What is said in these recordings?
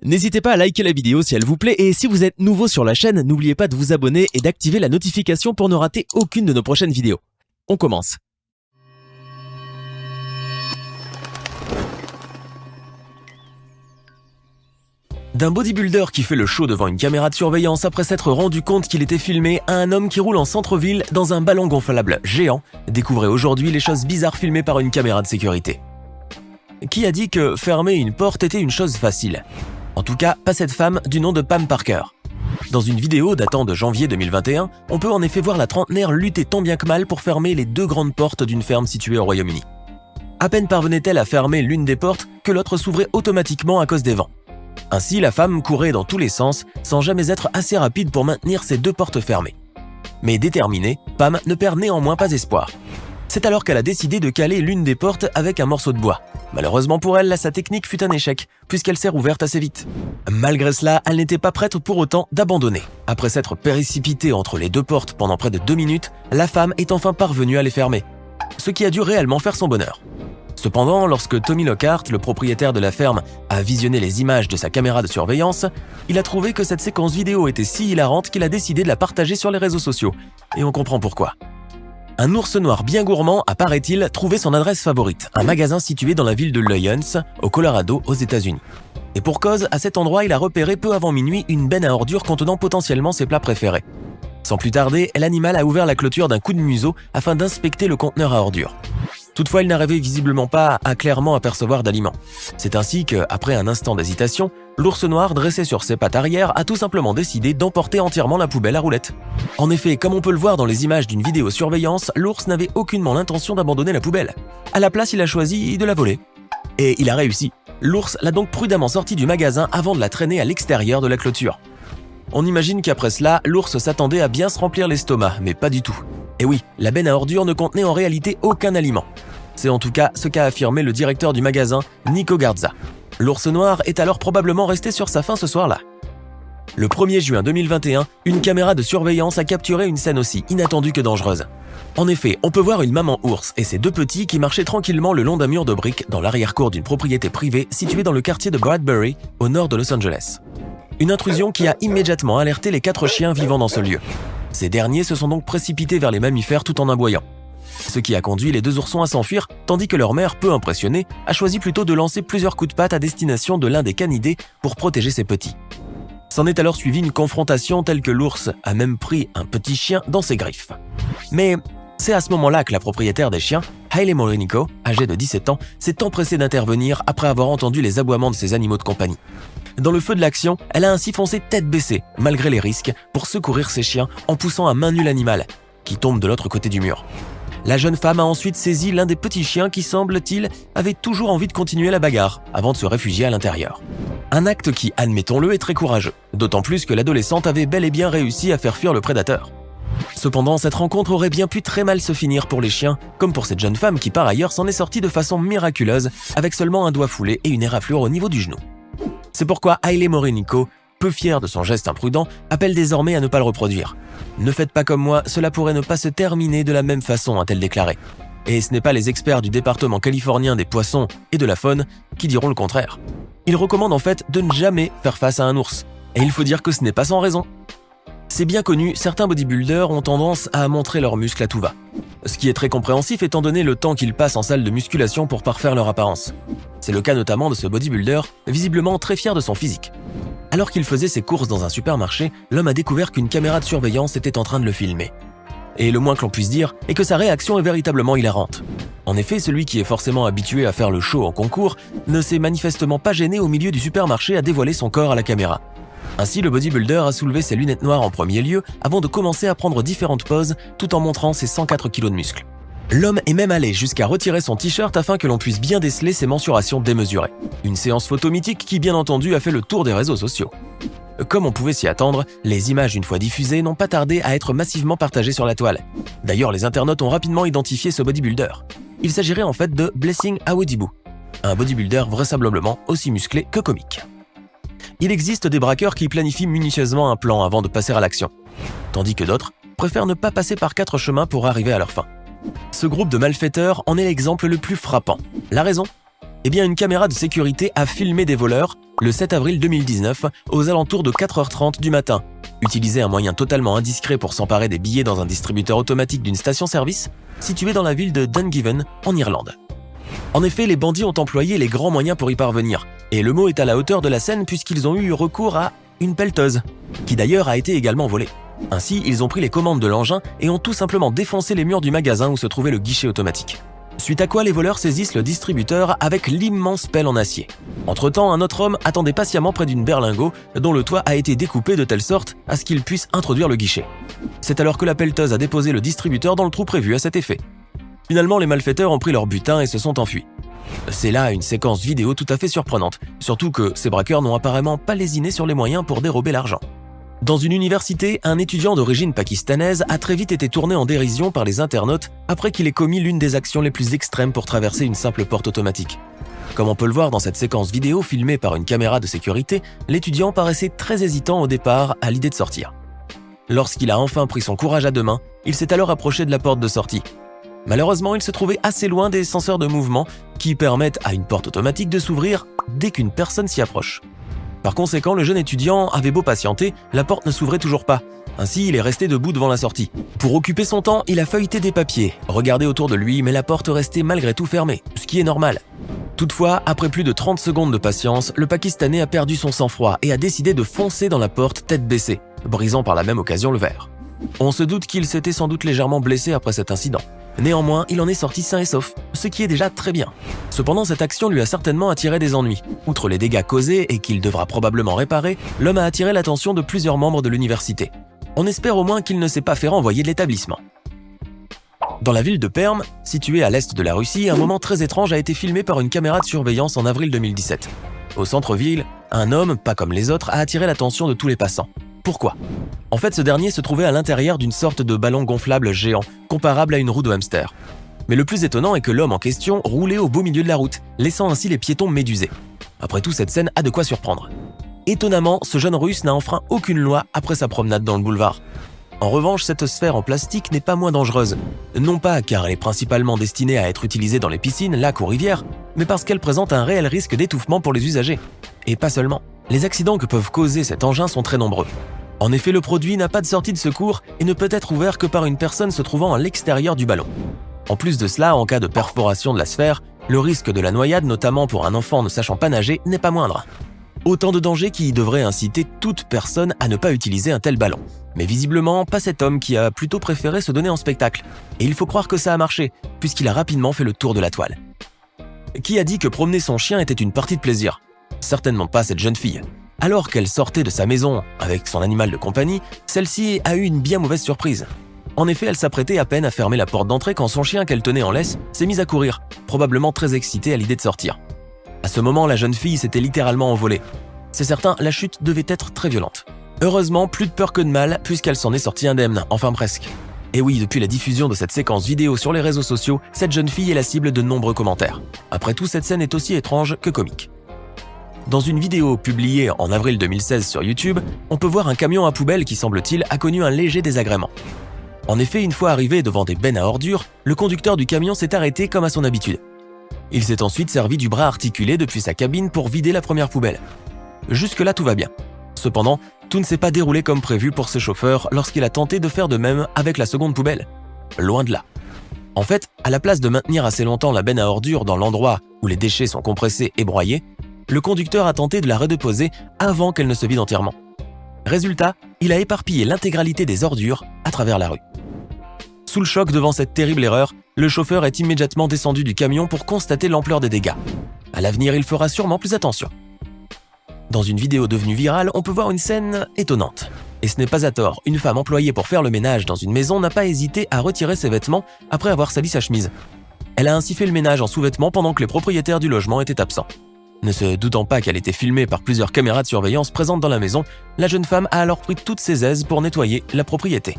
N'hésitez pas à liker la vidéo si elle vous plaît et si vous êtes nouveau sur la chaîne, n'oubliez pas de vous abonner et d'activer la notification pour ne rater aucune de nos prochaines vidéos. On commence. D'un bodybuilder qui fait le show devant une caméra de surveillance après s'être rendu compte qu'il était filmé à un homme qui roule en centre-ville dans un ballon gonflable géant, découvrez aujourd'hui les choses bizarres filmées par une caméra de sécurité. Qui a dit que fermer une porte était une chose facile? En tout cas, pas cette femme du nom de Pam Parker. Dans une vidéo datant de janvier 2021, on peut en effet voir la trentenaire lutter tant bien que mal pour fermer les deux grandes portes d'une ferme située au Royaume-Uni. À peine parvenait-elle à fermer l'une des portes que l'autre s'ouvrait automatiquement à cause des vents. Ainsi, la femme courait dans tous les sens sans jamais être assez rapide pour maintenir ces deux portes fermées. Mais déterminée, Pam ne perd néanmoins pas espoir. C'est alors qu'elle a décidé de caler l'une des portes avec un morceau de bois. Malheureusement pour elle, sa technique fut un échec, puisqu'elle s'est rouverte assez vite. Malgré cela, elle n'était pas prête pour autant d'abandonner. Après s'être précipitée entre les deux portes pendant près de 2 minutes, la femme est enfin parvenue à les fermer. Ce qui a dû réellement faire son bonheur. Cependant, lorsque Tommy Lockhart, le propriétaire de la ferme, a visionné les images de sa caméra de surveillance, il a trouvé que cette séquence vidéo était si hilarante qu'il a décidé de la partager sur les réseaux sociaux. Et on comprend pourquoi. Un ours noir bien gourmand a, paraît-il, trouvé son adresse favorite, un magasin situé dans la ville de Lyons, au Colorado, aux États-Unis. Et pour cause, à cet endroit, il a repéré peu avant minuit une benne à ordures contenant potentiellement ses plats préférés. Sans plus tarder, l'animal a ouvert la clôture d'un coup de museau afin d'inspecter le conteneur à ordures. Toutefois, il n'arrivait visiblement pas à clairement apercevoir d'aliments. C'est ainsi que, après un instant d'hésitation, l'ours noir, dressé sur ses pattes arrière, a tout simplement décidé d'emporter entièrement la poubelle à roulettes. En effet, comme on peut le voir dans les images d'une vidéosurveillance, l'ours n'avait aucunement l'intention d'abandonner la poubelle. À la place, il a choisi de la voler. Et il a réussi. L'ours l'a donc prudemment sortie du magasin avant de la traîner à l'extérieur de la clôture. On imagine qu'après cela, l'ours s'attendait à bien se remplir l'estomac, mais pas du tout. Et oui, la benne à ordures ne contenait en réalité aucun aliment. C'est en tout cas ce qu'a affirmé le directeur du magasin, Nico Garza. L'ours noir est alors probablement resté sur sa faim ce soir-là. Le 1er juin 2021, une caméra de surveillance a capturé une scène aussi inattendue que dangereuse. En effet, on peut voir une maman ours et ses deux petits qui marchaient tranquillement le long d'un mur de briques dans l'arrière-cour d'une propriété privée située dans le quartier de Bradbury, au nord de Los Angeles. Une intrusion qui a immédiatement alerté les 4 chiens vivant dans ce lieu. Ces derniers se sont donc précipités vers les mammifères tout en aboyant. Ce qui a conduit les 2 oursons à s'enfuir, tandis que leur mère, peu impressionnée, a choisi plutôt de lancer plusieurs coups de patte à destination de l'un des canidés pour protéger ses petits. S'en est alors suivie une confrontation telle que l'ours a même pris un petit chien dans ses griffes. Mais c'est à ce moment-là que la propriétaire des chiens, Hayley Morinico, âgée de 17 ans, s'est empressée d'intervenir après avoir entendu les aboiements de ses animaux de compagnie. Dans le feu de l'action, elle a ainsi foncé tête baissée, malgré les risques, pour secourir ses chiens en poussant à main nue l'animal, qui tombe de l'autre côté du mur. La jeune femme a ensuite saisi l'un des petits chiens qui, semble-t-il, avait toujours envie de continuer la bagarre, avant de se réfugier à l'intérieur. Un acte qui, admettons-le, est très courageux, d'autant plus que l'adolescente avait bel et bien réussi à faire fuir le prédateur. Cependant, cette rencontre aurait bien pu très mal se finir pour les chiens, comme pour cette jeune femme qui par ailleurs s'en est sortie de façon miraculeuse, avec seulement un doigt foulé et une éraflure au niveau du genou. C'est pourquoi Hayley Morinico, peu fière de son geste imprudent, appelle désormais à ne pas le reproduire. « Ne faites pas comme moi, cela pourrait ne pas se terminer de la même façon », a-t-elle déclaré. Et ce n'est pas les experts du département californien des poissons et de la faune qui diront le contraire. Ils recommandent en fait de ne jamais faire face à un ours. Et il faut dire que ce n'est pas sans raison. C'est bien connu, certains bodybuilders ont tendance à montrer leurs muscles à tout va. Ce qui est très compréhensif étant donné le temps qu'ils passent en salle de musculation pour parfaire leur apparence. C'est le cas notamment de ce bodybuilder, visiblement très fier de son physique. Alors qu'il faisait ses courses dans un supermarché, l'homme a découvert qu'une caméra de surveillance était en train de le filmer. Et le moins que l'on puisse dire est que sa réaction est véritablement hilarante. En effet, celui qui est forcément habitué à faire le show en concours ne s'est manifestement pas gêné au milieu du supermarché à dévoiler son corps à la caméra. Ainsi, le bodybuilder a soulevé ses lunettes noires en premier lieu avant de commencer à prendre différentes poses tout en montrant ses 104 kg de muscles. L'homme est même allé jusqu'à retirer son t-shirt afin que l'on puisse bien déceler ses mensurations démesurées. Une séance photo mythique qui, bien entendu, a fait le tour des réseaux sociaux. Comme on pouvait s'y attendre, les images une fois diffusées n'ont pas tardé à être massivement partagées sur la toile. D'ailleurs, les internautes ont rapidement identifié ce bodybuilder. Il s'agirait en fait de Blessing Awodibu, un bodybuilder vraisemblablement aussi musclé que comique. Il existe des braqueurs qui planifient minutieusement un plan avant de passer à l'action, tandis que d'autres préfèrent ne pas passer par 4 chemins pour arriver à leur fin. Ce groupe de malfaiteurs en est l'exemple le plus frappant. La raison ? Eh bien, une caméra de sécurité a filmé des voleurs le 7 avril 2019 aux alentours de 4h30 du matin. Utiliser un moyen totalement indiscret pour s'emparer des billets dans un distributeur automatique d'une station-service située dans la ville de Dungiven, en Irlande. En effet, les bandits ont employé les grands moyens pour y parvenir, et le mot est à la hauteur de la scène puisqu'ils ont eu recours à une pelleteuse, qui d'ailleurs a été également volée. Ainsi, ils ont pris les commandes de l'engin et ont tout simplement défoncé les murs du magasin où se trouvait le guichet automatique. Suite à quoi les voleurs saisissent le distributeur avec l'immense pelle en acier. Entre-temps, un autre homme attendait patiemment près d'une berlingot dont le toit a été découpé de telle sorte à ce qu'il puisse introduire le guichet. C'est alors que la pelleteuse a déposé le distributeur dans le trou prévu à cet effet. Finalement, les malfaiteurs ont pris leur butin et se sont enfuis. C'est là une séquence vidéo tout à fait surprenante, surtout que ces braqueurs n'ont apparemment pas lésiné sur les moyens pour dérober l'argent. Dans une université, un étudiant d'origine pakistanaise a très vite été tourné en dérision par les internautes après qu'il ait commis l'une des actions les plus extrêmes pour traverser une simple porte automatique. Comme on peut le voir dans cette séquence vidéo filmée par une caméra de sécurité, l'étudiant paraissait très hésitant au départ à l'idée de sortir. Lorsqu'il a enfin pris son courage à deux mains, il s'est alors approché de la porte de sortie. Malheureusement, il se trouvait assez loin des senseurs de mouvement qui permettent à une porte automatique de s'ouvrir dès qu'une personne s'y approche. Par conséquent, le jeune étudiant avait beau patienter, la porte ne s'ouvrait toujours pas. Ainsi, il est resté debout devant la sortie. Pour occuper son temps, il a feuilleté des papiers, regardé autour de lui, mais la porte restait malgré tout fermée, ce qui est normal. Toutefois, après plus de 30 secondes de patience, le Pakistanais a perdu son sang-froid et a décidé de foncer dans la porte tête baissée, brisant par la même occasion le verre. On se doute qu'il s'était sans doute légèrement blessé après cet incident. Néanmoins, il en est sorti sain et sauf, ce qui est déjà très bien. Cependant, cette action lui a certainement attiré des ennuis. Outre les dégâts causés et qu'il devra probablement réparer, l'homme a attiré l'attention de plusieurs membres de l'université. On espère au moins qu'il ne s'est pas fait renvoyer de l'établissement. Dans la ville de Perm, située à l'est de la Russie, un moment très étrange a été filmé par une caméra de surveillance en avril 2017. Au centre-ville, un homme, pas comme les autres, a attiré l'attention de tous les passants. Pourquoi ? En fait, ce dernier se trouvait à l'intérieur d'une sorte de ballon gonflable géant, comparable à une roue de hamster. Mais le plus étonnant est que l'homme en question roulait au beau milieu de la route, laissant ainsi les piétons médusés. Après tout, cette scène a de quoi surprendre. Étonnamment, ce jeune russe n'a enfreint aucune loi après sa promenade dans le boulevard. En revanche, cette sphère en plastique n'est pas moins dangereuse. Non pas car elle est principalement destinée à être utilisée dans les piscines, lacs ou rivières, mais parce qu'elle présente un réel risque d'étouffement pour les usagers. Et pas seulement. Les accidents que peuvent causer cet engin sont très nombreux. En effet, le produit n'a pas de sortie de secours et ne peut être ouvert que par une personne se trouvant à l'extérieur du ballon. En plus de cela, en cas de perforation de la sphère, le risque de la noyade, notamment pour un enfant ne sachant pas nager, n'est pas moindre. Autant de dangers qui devraient inciter toute personne à ne pas utiliser un tel ballon. Mais visiblement, pas cet homme qui a plutôt préféré se donner en spectacle. Et il faut croire que ça a marché, puisqu'il a rapidement fait le tour de la toile. Qui a dit que promener son chien était une partie de plaisir ? Certainement pas cette jeune fille. Alors qu'elle sortait de sa maison avec son animal de compagnie, celle-ci a eu une bien mauvaise surprise. En effet, elle s'apprêtait à peine à fermer la porte d'entrée quand son chien qu'elle tenait en laisse s'est mis à courir, probablement très excité à l'idée de sortir. À ce moment, la jeune fille s'était littéralement envolée. C'est certain, la chute devait être très violente. Heureusement, plus de peur que de mal, puisqu'elle s'en est sortie indemne, enfin presque. Et oui, depuis la diffusion de cette séquence vidéo sur les réseaux sociaux, cette jeune fille est la cible de nombreux commentaires. Après tout, cette scène est aussi étrange que comique. Dans une vidéo publiée en avril 2016 sur YouTube, on peut voir un camion à poubelle qui, semble-t-il, a connu un léger désagrément. En effet, une fois arrivé devant des bennes à ordures, le conducteur du camion s'est arrêté comme à son habitude. Il s'est ensuite servi du bras articulé depuis sa cabine pour vider la première poubelle. Jusque-là, tout va bien. Cependant, tout ne s'est pas déroulé comme prévu pour ce chauffeur lorsqu'il a tenté de faire de même avec la seconde poubelle. Loin de là. En fait, à la place de maintenir assez longtemps la benne à ordures dans l'endroit où les déchets sont compressés et broyés, le conducteur a tenté de la redéposer avant qu'elle ne se vide entièrement. Résultat, il a éparpillé l'intégralité des ordures à travers la rue. Sous le choc devant cette terrible erreur, le chauffeur est immédiatement descendu du camion pour constater l'ampleur des dégâts. À l'avenir, il fera sûrement plus attention. Dans une vidéo devenue virale, on peut voir une scène étonnante. Et ce n'est pas à tort, une femme employée pour faire le ménage dans une maison n'a pas hésité à retirer ses vêtements après avoir sali sa chemise. Elle a ainsi fait le ménage en sous-vêtements pendant que les propriétaires du logement étaient absents. Ne se doutant pas qu'elle était filmée par plusieurs caméras de surveillance présentes dans la maison, la jeune femme a alors pris toutes ses aises pour nettoyer la propriété.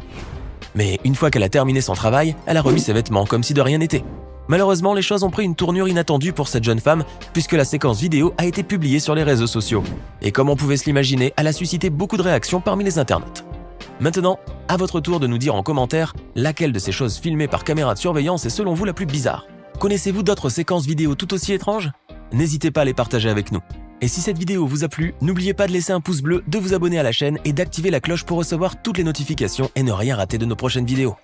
Mais une fois qu'elle a terminé son travail, elle a remis ses vêtements comme si de rien n'était. Malheureusement, les choses ont pris une tournure inattendue pour cette jeune femme puisque la séquence vidéo a été publiée sur les réseaux sociaux. Et comme on pouvait se l'imaginer, elle a suscité beaucoup de réactions parmi les internautes. Maintenant, à votre tour de nous dire en commentaire laquelle de ces choses filmées par caméra de surveillance est selon vous la plus bizarre. Connaissez-vous d'autres séquences vidéo tout aussi étranges ? N'hésitez pas à les partager avec nous. Et si cette vidéo vous a plu, n'oubliez pas de laisser un pouce bleu, de vous abonner à la chaîne et d'activer la cloche pour recevoir toutes les notifications et ne rien rater de nos prochaines vidéos.